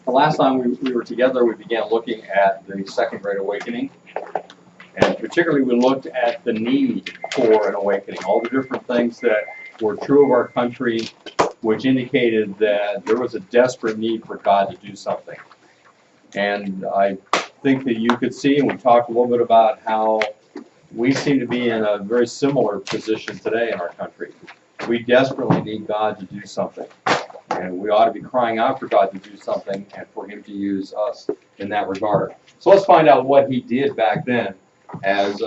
The last time we were together, we began looking at the Second Great Awakening. And particularly, we looked at the need for an awakening, all the different things that were true of our country, which indicated that there was a desperate need for God to do something. And I think that you could see, and we talked a little bit about how we seem to be in a very similar position today in our country. We desperately need God to do something. And we ought to be crying out for God to do something and for Him to use us in that regard. So let's find out what He did back then as,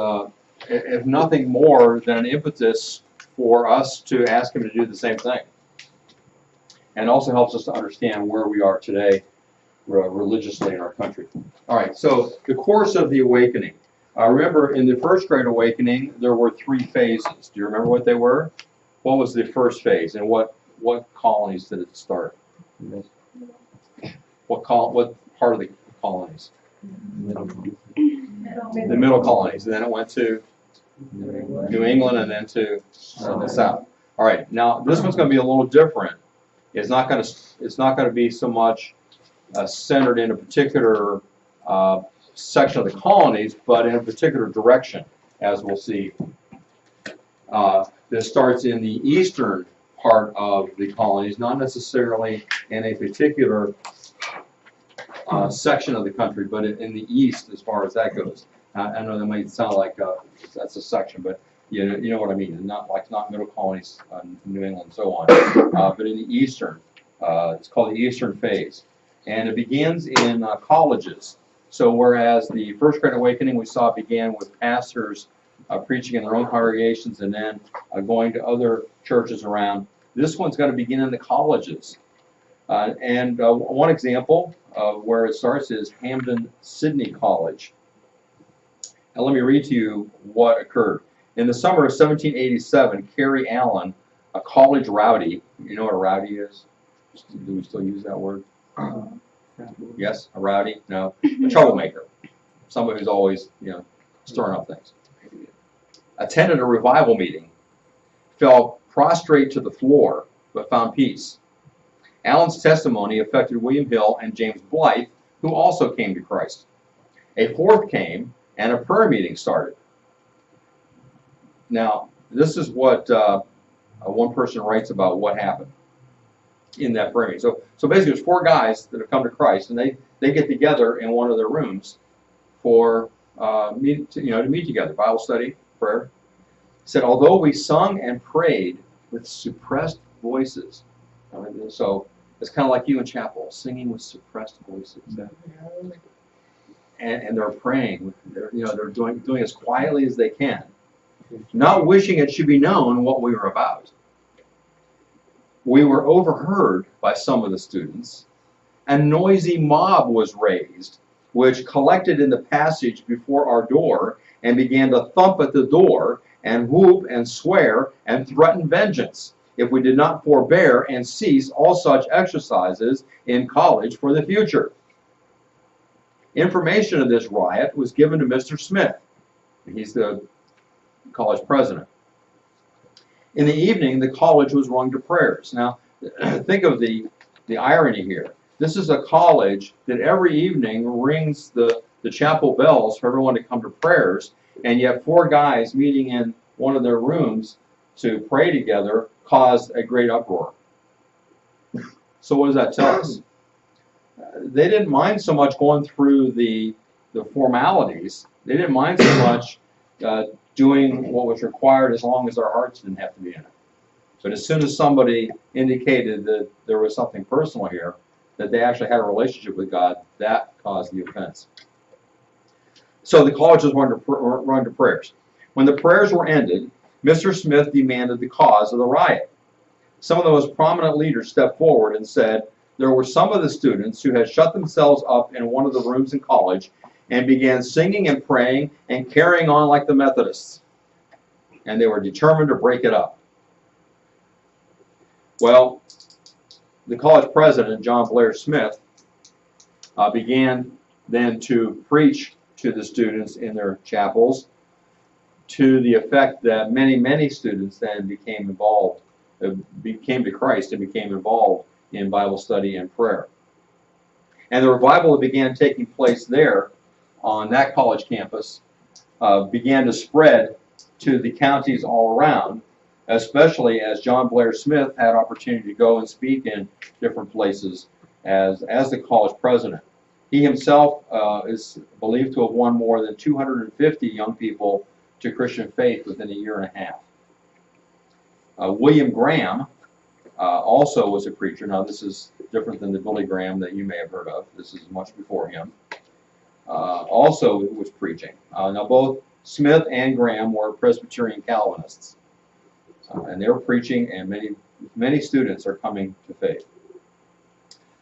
if nothing more than an impetus for us to ask Him to do the same thing. And also helps us to understand where we are today religiously in our country. All right, so the course of the awakening. Remember, in the First Great Awakening, there were 3 phases. Do you remember what they were? What was the first phase, and what colonies did it start? What part of the colonies? The middle colonies, and then it went to New England, and then to the South. All right, now this one's going to be a little different. It's not going to be so much centered in a particular section of the colonies, but in a particular direction, as we'll see. This starts in the eastern part of the colonies, not necessarily in a particular section of the country, but in the east as far as that goes. I know that might sound like that's a section, but you know what I mean. Not middle colonies, New England, and so on, but in the eastern. It's called the Eastern Phase, and it begins in colleges. So whereas the First Great Awakening we saw began with pastors preaching in their own congregations and then going to other churches around, this one's going to begin in the colleges. And one example of where it starts is Hampden-Sidney College. Now let me read to you what occurred. In the summer of 1787, Carrie Allen, a college rowdy, you know what a rowdy is? Do we still use that word? Yes, a rowdy? No, a troublemaker. Somebody who's always, stirring up things. Attended a revival meeting, fell prostrate to the floor, but found peace. Allen's testimony affected William Hill and James Blythe, who also came to Christ. A fourth came, and a prayer meeting started. Now, this is what one person writes about what happened in that prayer meeting. So basically, there's 4 guys that have come to Christ, and they get together in one of their rooms for to meet together, Bible study, prayer. He said, although we sung and prayed with suppressed voices. So it's kind of like you in chapel, singing with suppressed voices. And they're praying. They're doing as quietly as they can, not wishing it should be known what we were about. We were overheard by some of the students. A noisy mob was raised, which collected in the passage before our door and began to thump at the door and whoop and swear and threaten vengeance if we did not forbear and cease all such exercises in college for the future. Information of this riot was given to Mr. Smith. He's the college president. In the evening, the college was rung to prayers. Now, think of the irony here. This is a college that every evening rings the chapel bells for everyone to come to prayers, and yet 4 guys meeting in one of their rooms to pray together caused a great uproar. So what does that tell us? They didn't mind so much going through the formalities. They didn't mind so much doing what was required as long as their hearts didn't have to be in it. But as soon as somebody indicated that there was something personal here, that they actually had a relationship with God, that caused the offense. So the college was run to prayers. When the prayers were ended, Mr. Smith demanded the cause of the riot. Some of the most prominent leaders stepped forward and said there were some of the students who had shut themselves up in one of the rooms in college and began singing and praying and carrying on like the Methodists. And they were determined to break it up. Well, the college president, John Blair Smith, began then to preach to the students in their chapels to the effect that many students then became to Christ and became involved in Bible study and prayer. And the revival that began taking place there on that college campus began to spread to the counties all around, especially as John Blair Smith had opportunity to go and speak in different places as the college president. He himself is believed to have won more than 250 young people to Christian faith within a year and a half. William Graham also was a preacher. Now, this is different than the Billy Graham that you may have heard of. This is much before him. Also was preaching. Now, both Smith and Graham were Presbyterian Calvinists. And they were preaching, and many students are coming to faith.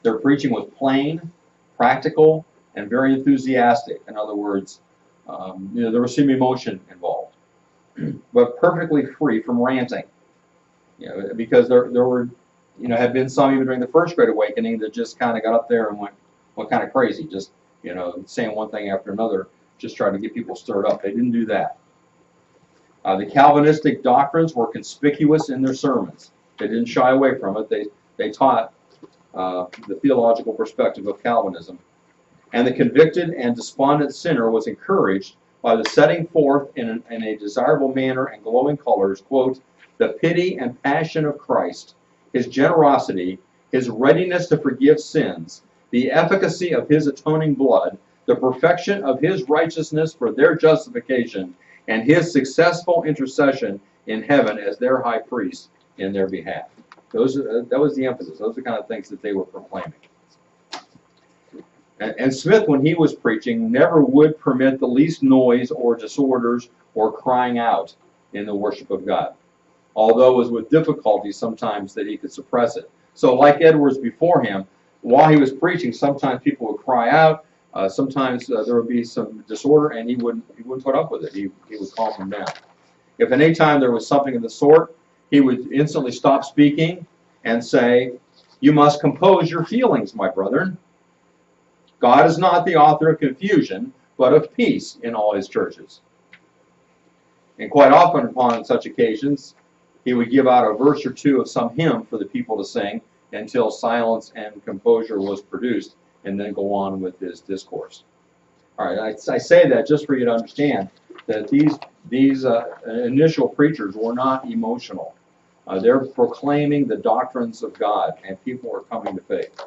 Their preaching was plain, practical, and very enthusiastic. In other words, there was some emotion involved, but perfectly free from ranting. Because there were, had been some even during the First Great Awakening that just kind of got up there and went kind of crazy, just saying one thing after another, just trying to get people stirred up. They didn't do that. The Calvinistic doctrines were conspicuous in their sermons. They didn't shy away from it. They taught the theological perspective of Calvinism. And the convicted and despondent sinner was encouraged by the setting forth in a desirable manner and glowing colors, quote, the pity and passion of Christ, his generosity, his readiness to forgive sins, the efficacy of his atoning blood, the perfection of his righteousness for their justification, and his successful intercession in heaven as their high priest in their behalf. That was the emphasis. Those are the kind of things that they were proclaiming. And Smith, when he was preaching, never would permit the least noise or disorders or crying out in the worship of God, although it was with difficulty sometimes that he could suppress it. So like Edwards before him, while he was preaching, sometimes people would cry out, sometimes there would be some disorder, and he wouldn't put up with it. He would calm them down. If at any time there was something of the sort, he would instantly stop speaking and say, you must compose your feelings, my brethren. God is not the author of confusion, but of peace in all his churches. And quite often upon such occasions, he would give out a verse or two of some hymn for the people to sing until silence and composure was produced, and then go on with his discourse. All right, I say that just for you to understand that these initial preachers were not emotional. They're proclaiming the doctrines of God, and people are coming to faith.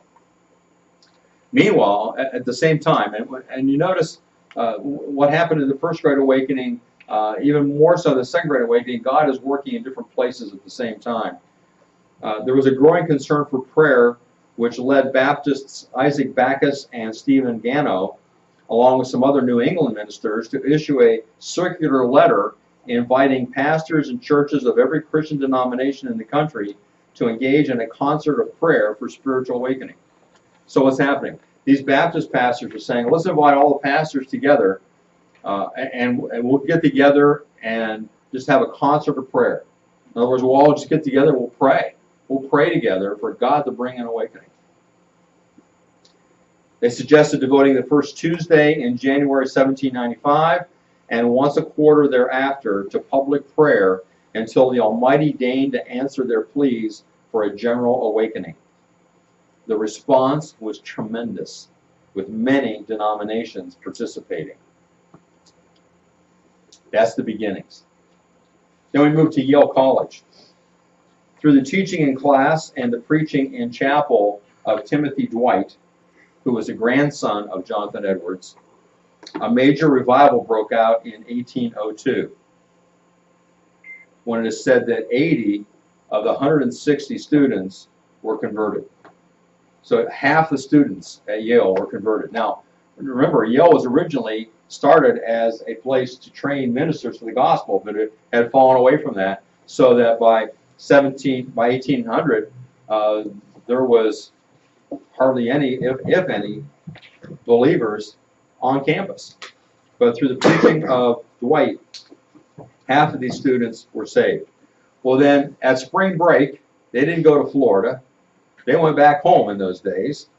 Meanwhile, at the same time, and you notice what happened in the First Great Awakening, even more so the Second Great Awakening, God is working in different places at the same time. There was a growing concern for prayer, which led Baptists Isaac Backus and Stephen Gano, along with some other New England ministers, to issue a circular letter inviting pastors and churches of every Christian denomination in the country to engage in a concert of prayer for spiritual awakening. So what's happening? These Baptist pastors are saying, let's invite all the pastors together, and we'll get together and just have a concert of prayer. In other words, we'll all just get together, we'll pray. We'll pray together for God to bring an awakening. They suggested devoting the first Tuesday in January 1795 and once a quarter thereafter to public prayer until the Almighty deigned to answer their pleas for a general awakening. The response was tremendous, with many denominations participating. That's the beginnings. Then we move to Yale College. Through the teaching in class and the preaching in chapel of Timothy Dwight, who was a grandson of Jonathan Edwards, a major revival broke out in 1802, when it is said that 80 of the 160 students were converted. So half the students at Yale were converted. Now, remember, Yale was originally started as a place to train ministers for the gospel, but it had fallen away from that, so that by 1800, there was hardly any, if any, believers on campus. But through the preaching of Dwight, half of these students were saved. Well, then, at spring break, they didn't go to Florida. They went back home in those days,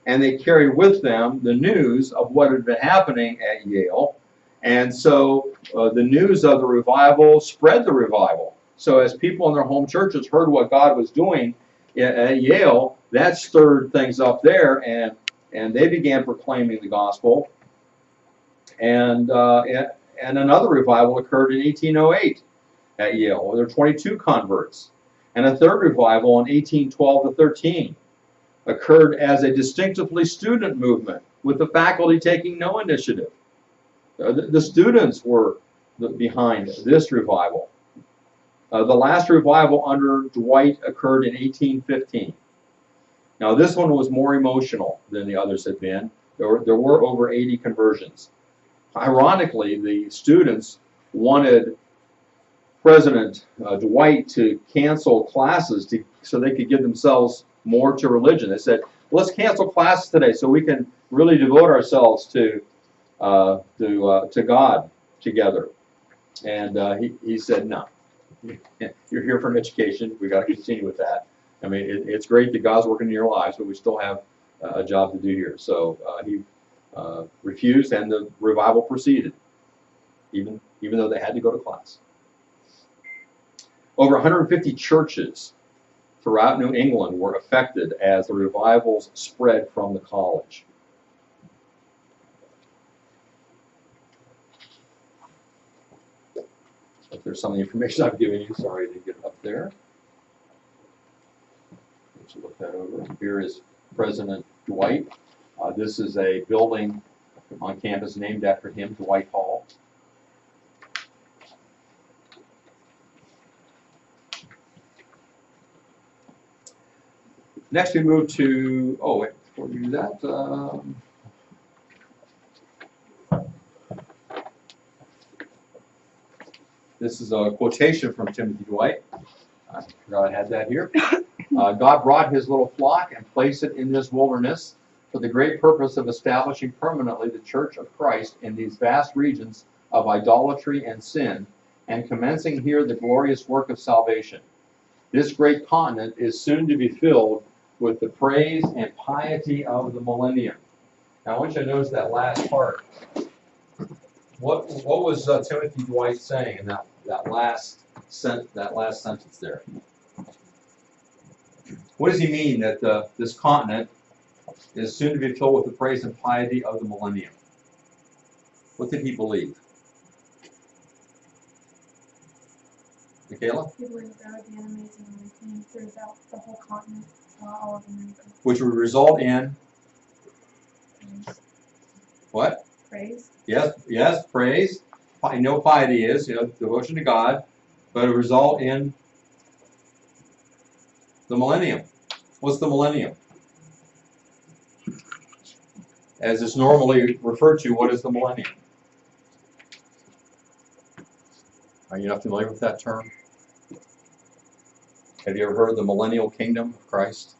and they carried with them the news of what had been happening at Yale. And so the news of the revival spread the revival. So as people in their home churches heard what God was doing at Yale, that stirred things up there, and and they began proclaiming the gospel. And another revival occurred in 1808 at Yale. There were 22 converts. And a third revival in 1812 to 13 occurred as a distinctively student movement, with the faculty taking no initiative. The students were behind this revival. The last revival under Dwight occurred in 1815. Now this one was more emotional than the others had been. There were over 80 conversions. Ironically, the students wanted President Dwight to cancel classes so they could give themselves more to religion. They said, let's cancel classes today so we can really devote ourselves to God together. And he said, no. You're here for an education. We've got to continue with that. I mean, it's great that God's working in your lives, but we still have a job to do here. So he refused, and the revival proceeded, even though they had to go to class. Over 150 churches throughout New England were affected as the revivals spread from the college. If there's some of the information I've given you, sorry I didn't get it up there. Let's look that over. Here is President Dwight. This is a building on campus named after him, Dwight Hall. Next we move to, oh wait, before we do that, this is a quotation from Timothy Dwight. I forgot I had that here. God brought his little flock and placed it in this wilderness for the great purpose of establishing permanently the Church of Christ in these vast regions of idolatry and sin, and commencing here the glorious work of salvation. This great continent is soon to be filled with the praise and piety of the millennium. Now I want you to notice that last part. What was Timothy Dwight saying in that last sentence there? What does he mean that this continent is soon to be filled with the praise and piety of the millennium? What did he believe? Michaela? He believed there would be an amazing awakening throughout the whole continent, all of America. Which would result in Praise. what? Praise. Yes, praise. You know what piety is, devotion to God, but it would result in the millennium. What's the millennium? As it's normally referred to, what is the millennium? Are you not familiar with that term? Have you ever heard of the millennial kingdom of Christ?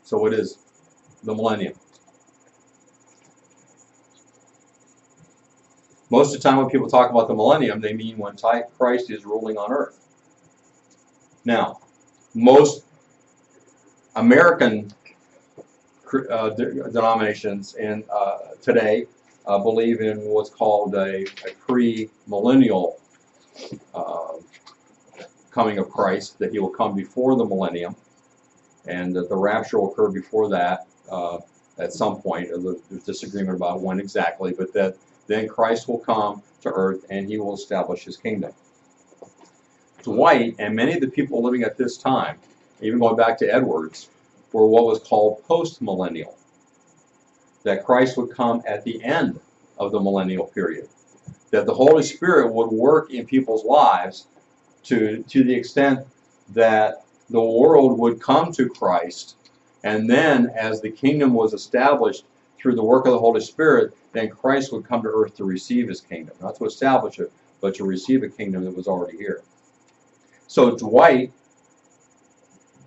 So what is the millennium? Most of the time when people talk about the millennium, they mean when Christ is ruling on earth. Now, most American denominations today believe in what's called a pre-millennial coming of Christ, that he will come before the millennium, and that the rapture will occur before that at some point. There's disagreement about when exactly, but that then Christ will come to earth and he will establish his kingdom. Dwight and many of the people living at this time, even going back to Edwards, were what was called post-millennial. That Christ would come at the end of the millennial period. That the Holy Spirit would work in people's lives to the extent that the world would come to Christ, and then as the kingdom was established through the work of the Holy Spirit, then Christ would come to earth to receive his kingdom. Not to establish it, but to receive a kingdom that was already here. So Dwight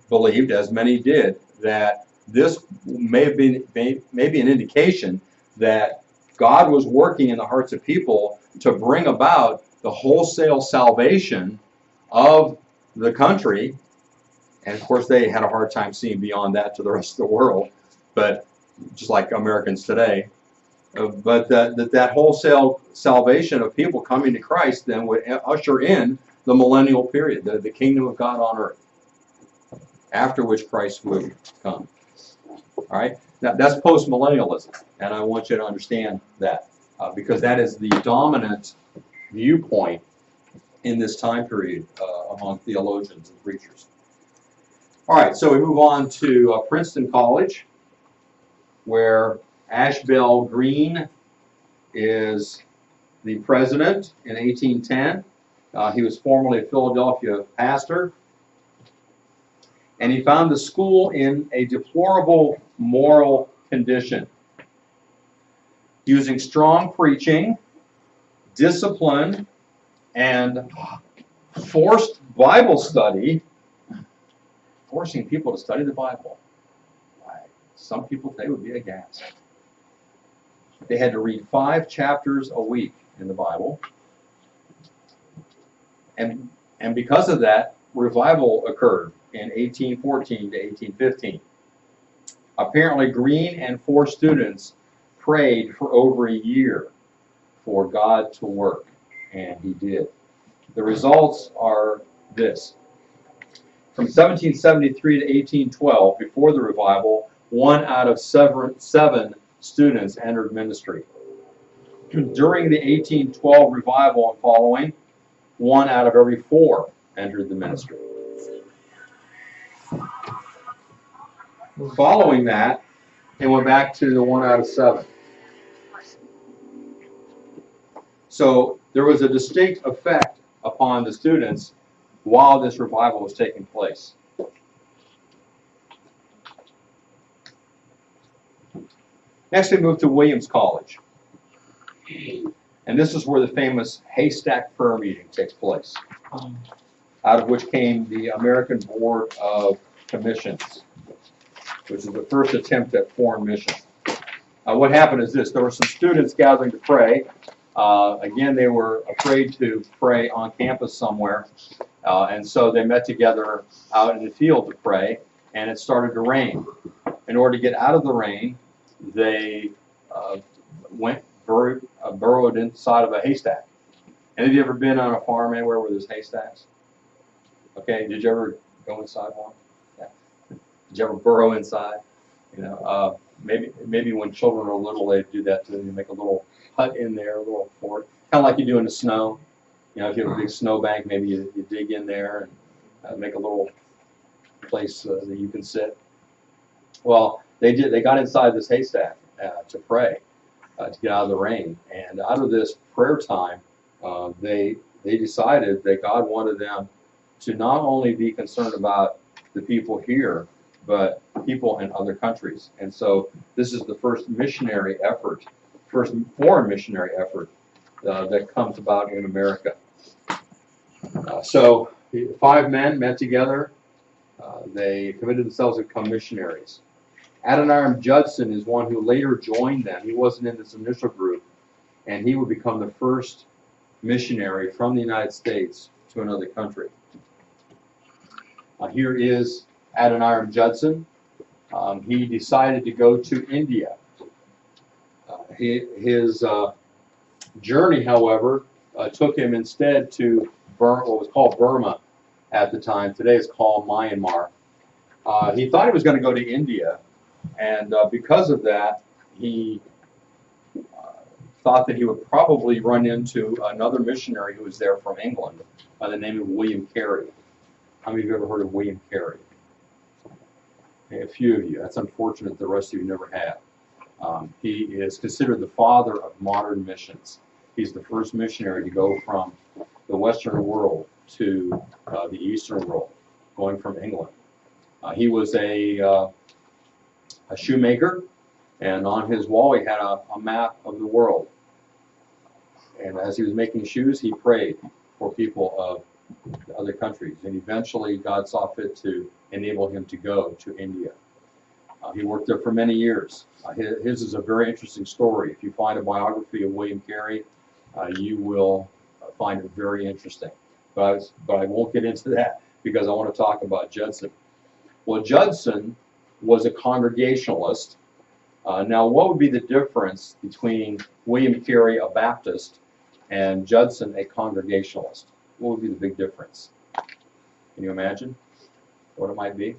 believed, as many did, that this may be an indication that God was working in the hearts of people to bring about the wholesale salvation of the country. And of course they had a hard time seeing beyond that to the rest of the world, but just like Americans today. But that wholesale salvation of people coming to Christ then would usher in the millennial period, the kingdom of God on earth. after which Christ would come. All right? Now, that's postmillennialism, and I want you to understand that because that is the dominant viewpoint in this time period among theologians and preachers. All right, so we move on to Princeton College, where Ashbel Green is the president in 1810. He was formerly a Philadelphia pastor, and he found the school in a deplorable moral condition. Using strong preaching, discipline, and forced Bible study, forcing people to study the Bible. Some people today would be aghast. They had to read 5 chapters a week in the Bible. And because of that, revival occurred in 1814 to 1815. Apparently, Green and 4 students prayed for over a year for God to work, and he did. The results are this. From 1773 to 1812, before the revival, 1 out of 7 students entered ministry. During the 1812 revival and following, 1 out of every 4 entered the ministry. Following that, it went back to the 1 out of 7. So there was a distinct effect upon the students while this revival was taking place. Next, we move to Williams College. And this is where the famous haystack prayer meeting takes place, out of which came the American Board of Commissions, which is the first attempt at foreign mission. What happened is this. There were some students gathering to pray. Again, they were afraid to pray on campus somewhere, and so they met together out in the field to pray, and it started to rain. In order to get out of the rain, they burrowed inside of a haystack. And have you ever been on a farm anywhere where there's haystacks? Okay, did you ever go inside one? Yeah. Did you ever burrow inside? You know, maybe when children are little, they do that too. You make a little hut in there, a little fort, kind of like you do in the snow. You know, if you have a big snow bank, maybe you dig in there and make a little place that you can sit. Well, they did. They got inside this haystack to pray, to get out of the rain. And out of this prayer time, they decided that God wanted them to not only be concerned about the people here, but people in other countries. And so this is the first missionary effort, first foreign missionary effort that comes about in America. So 5 men met together. They committed themselves to become missionaries. Adoniram Judson is one who later joined them. He wasn't in this initial group, and he would become the first missionary from the United States to another country. Here is Adoniram Judson. He decided to go to India. His journey, however, took him instead to what was called Burma at the time. Today it's called Myanmar. He thought he was going to go to India, and because of that, he thought that he would probably run into another missionary who was there from England by the name of William Carey. How many of you have ever heard of William Carey? Okay, a few of you. That's unfortunate the rest of you never have. He is considered the father of modern missions. He's the first missionary to go from the Western world to the Eastern world, going from England. He was a shoemaker, and on his wall he had a map of the world. And as he was making shoes, he prayed for people of other countries. And eventually God saw fit to enable him to go to India. He worked there for many years. His is a very interesting story. If you find a biography of William Carey, you will find it very interesting. But I won't get into that because I want to talk about Judson. Well, Judson was a Congregationalist. Now, what would be the difference between William Carey, a Baptist, and Judson, a Congregationalist? What would be the big difference? Can you imagine what it might be?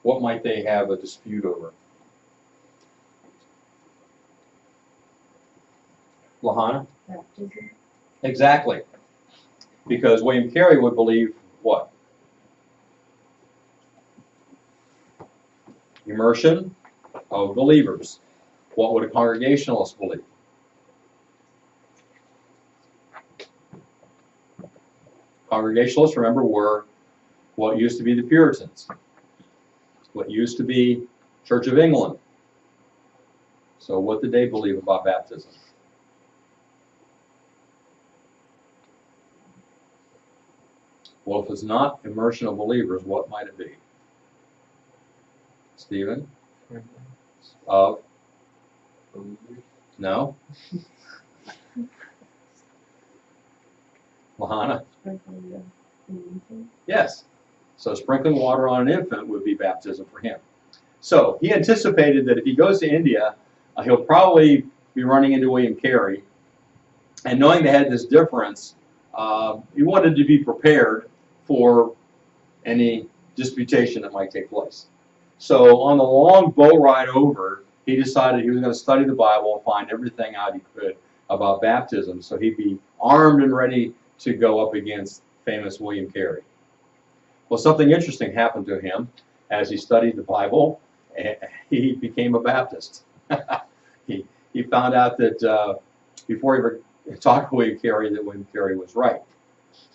What might they have a dispute over? Lahana? Baptism. Exactly. Because William Carey would believe what? Immersion of believers. What would a Congregationalist believe? Congregationalists, remember, were what used to be the Puritans, what used to be Church of England. So what did they believe about baptism? Well, if it's not immersion of believers, what might it be? Stephen? Of? No? Lahana? Yes. So sprinkling water on an infant would be baptism for him. So he anticipated that if he goes to India, he'll probably be running into William Carey. And knowing they had this difference, he wanted to be prepared for any disputation that might take place. So on the long boat ride over, he decided he was going to study the Bible and find everything out he could about baptism, so he'd be armed and ready to go up against famous William Carey. Well, something interesting happened to him as he studied the Bible. He became a Baptist. he found out that before he ever talked to William Carey, that William Carey was right.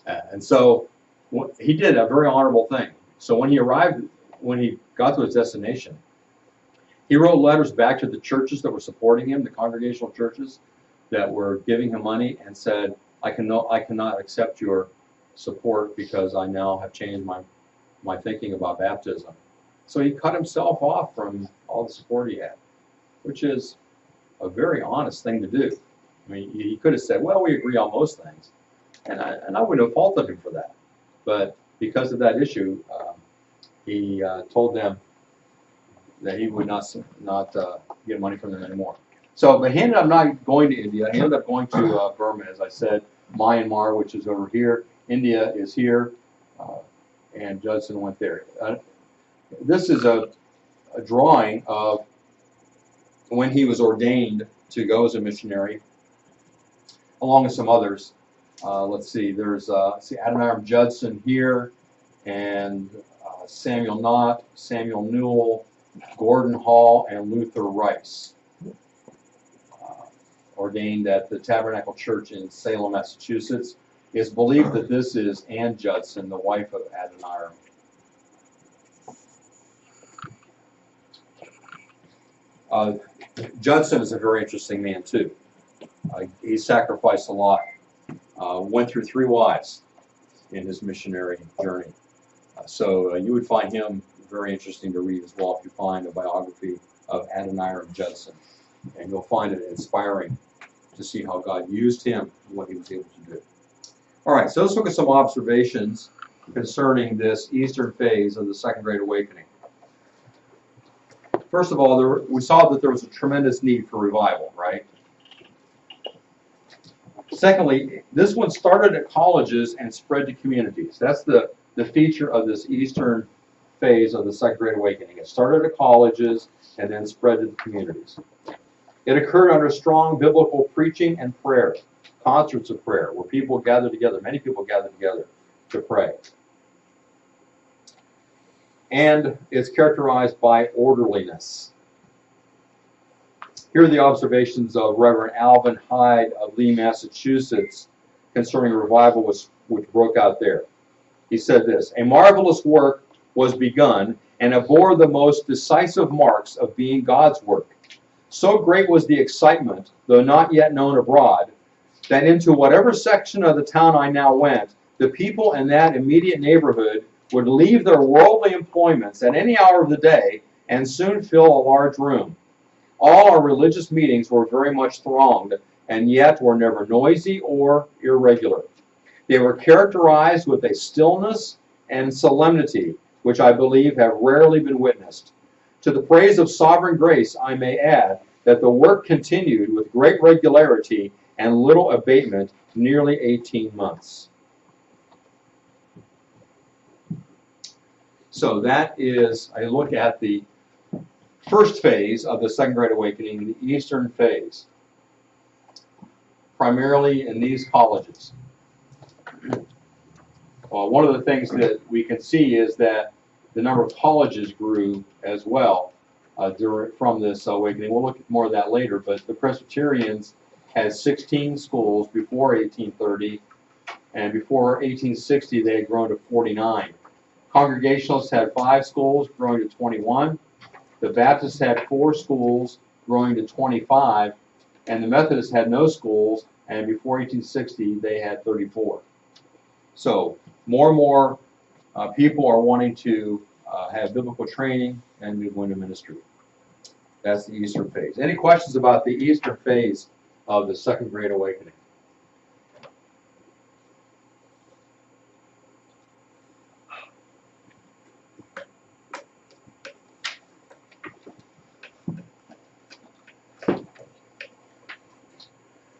And so he did a very honorable thing. So when he got to his destination, he wrote letters back to the churches that were supporting him, the Congregational churches that were giving him money, and said, I cannot accept your support because I now have changed my thinking about baptism. So he cut himself off from all the support he had, which is a very honest thing to do. I mean, he could have said, well, we agree on most things, and I wouldn't have faulted him for that. But because of that issue, he told them that he would not get money from them anymore. So, but he ended up not going to India. He ended up going to Burma, as I said, Myanmar, which is over here. India is here, and Judson went there. This is a drawing of when he was ordained to go as a missionary, along with some others. Let's see, there's Adoniram Judson here, and Samuel Knott, Samuel Newell, Gordon Hall, and Luther Rice, ordained at the Tabernacle Church in Salem, Massachusetts. It's believed that this is Ann Judson, the wife of Adoniram. Judson is a very interesting man too. He sacrificed a lot. Went through 3 wives in his missionary journey. So you would find him very interesting to read as well if you find a biography of Adoniram Judson. And you'll find it inspiring to see how God used him and what he was able to do. All right, so let's look at some observations concerning this Eastern phase of the Second Great Awakening. First of all, we saw that there was a tremendous need for revival, right? Secondly, this one started at colleges and spread to communities. That's the feature of this Eastern phase of the Second Great Awakening. It started at colleges and then spread to the communities. It occurred under strong biblical preaching and prayer, concerts of prayer, where people gathered together, many people gathered together to pray. And it's characterized by orderliness. Here are the observations of Reverend Alvin Hyde of Lee, Massachusetts, concerning revival which broke out there. He said this: a marvelous work was begun, and it bore the most decisive marks of being God's work. So great was the excitement, though not yet known abroad, that into whatever section of the town I now went, the people in that immediate neighborhood would leave their worldly employments at any hour of the day and soon fill a large room. All our religious meetings were very much thronged, and yet were never noisy or irregular. They were characterized with a stillness and solemnity which I believe have rarely been witnessed. To the praise of sovereign grace, I may add that the work continued with great regularity and little abatement nearly 18 months. So that is, I look at the first phase of the Second Great Awakening, the Eastern phase, primarily in these colleges. Well, one of the things that we can see is that the number of colleges grew as well from this awakening. We'll look at more of that later, but the Presbyterians had 16 schools before 1830, and before 1860 they had grown to 49. Congregationalists had 5 schools, growing to 21. The Baptists had 4 schools, growing to 25, and the Methodists had no schools, and before 1860 they had 34. So more and more people are wanting to have biblical training and move into ministry. That's the Eastern phase. Any questions about the Eastern phase of the Second Great Awakening?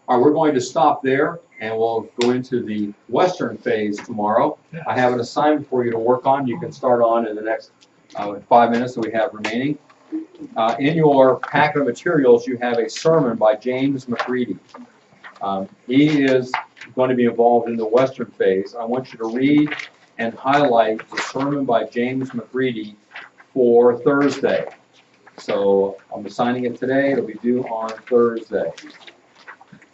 All right, we're going to stop there, and we'll go into the Western phase tomorrow. I have an assignment for you to work on. You can start on in the next 5 minutes that we have remaining. In your packet of materials, you have a sermon by James McCready. He is going to be involved in the Western phase. I want you to read and highlight the sermon by James McCready for Thursday. So I'm assigning it today. It'll be due on Thursday.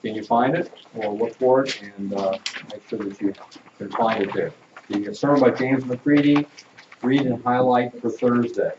Can you find it? Or look for it and make sure that you can find it there. The sermon by James McCready, read and highlight for Thursday.